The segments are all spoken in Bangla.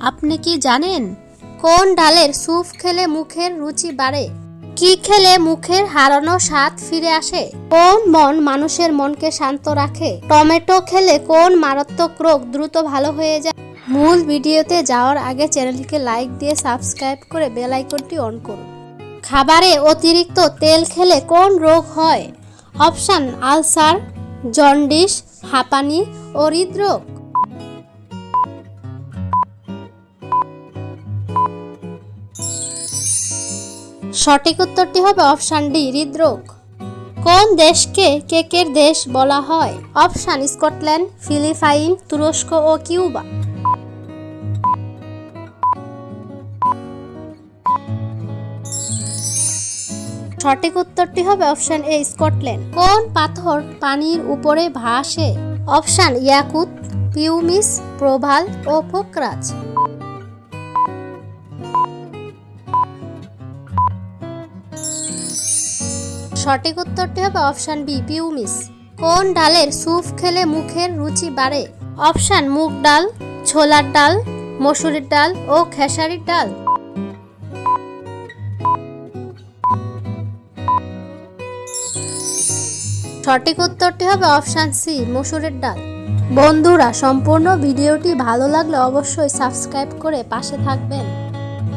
আপনি কি জানেন কোন ডালের স্যুপ খেলে মুখের রুচি বাড়ে? কি খেলে মুখের হারানো স্বাদ ফিরে আসে? কোন মন মানুষের মনকে শান্ত রাখে? টমেটো খেলে কোন মারাত্মক রোগ দ্রুত ভালো হয়ে যায়? মূল ভিডিওতে যাওয়ার আগে চ্যানেলটিকে লাইক দিয়ে সাবস্ক্রাইব করে বেল আইকনটি অন করুন। খাবারে অতিরিক্ত তেল খেলে কোন রোগ হয়? অপশন: আলসার, জন্ডিস, হাঁপানি ও হৃদরোগ। সঠিক উত্তরটি হবে অপশন ডি, হৃদরোগ। কোন দেশকে কেকের দেশ বলা হয়? অপশন: স্কটল্যান্ড, ফিলিপাইন, তুরস্ক ও কিউবা। সঠিক উত্তরটি হবে অপশন এ, স্কটল্যান্ড। কোন পাথর পানির উপরে ভাসে? অপশন: ইয়াকুত, পিউমিস, প্রভাল ও পোকরাজ। সঠিক উত্তরটি হবে অপশন বি, পিউমিস। কোন ডালের স্যুপ খেলে মুখের রুচি বাড়ে? অপশন: মুগ ডাল, ছোলার ডাল, মসুরির ডাল ও খেসারির ডাল। সঠিক উত্তরটি হবে অপশন সি, মসুরের ডাল। বন্ধুরা, সম্পূর্ণ ভিডিওটি ভালো লাগলে অবশ্যই সাবস্ক্রাইব করে পাশে থাকবেন।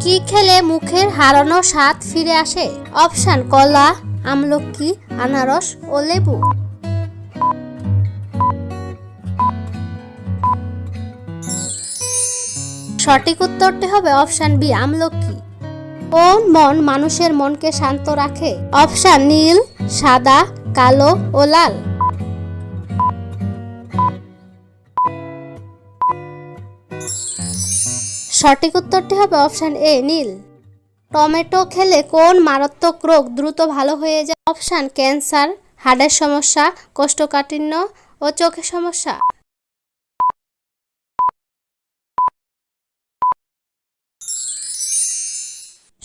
কি খেলে মুখের হারানো স্বাদ ফিরে আসে? অপশন: কলা, আমলকি, আনারস ও লেবু। সঠিক উত্তরটি হবে অপশন বি, আমলকি। কোন মন মানুষের মনকে শান্ত রাখে? অপশন: নীল, সাদা, কালো ও লাল। সঠিক উত্তরটি হবে অপশন এ, নীল। টমেটো খেলে কোন মারাত্মক রোগ দ্রুত ভালো হয়ে যায়? অপশন: ক্যান্সার, হার্টের সমস্যা, কোষ্ঠকাঠিন্য ও চোখের সমস্যা।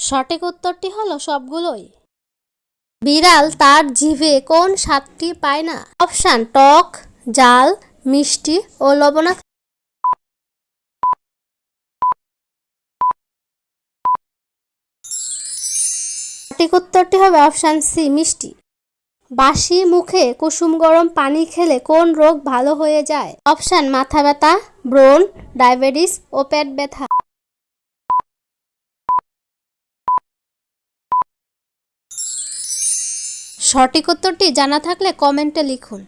সঠিক উত্তরটি হলো সবগুলোই। বিড়াল তার জিভে কোন স্বাদটি পায় না? অপশন: টক, ঝাল, মিষ্টি ও লবণাক্ত। সঠিক উত্তরটি হবে অপশন সি, মিষ্টি। বাসি মুখে কুসুম গরম পানি খেলে কোন রোগ ভালো হয়ে যায়? অপশন: মাথা ব্যথা, ব্রণ, ডায়াবেটিস ও পেট ব্যথা। সঠিক উত্তরটি জানা থাকলে কমেন্টে লিখুন।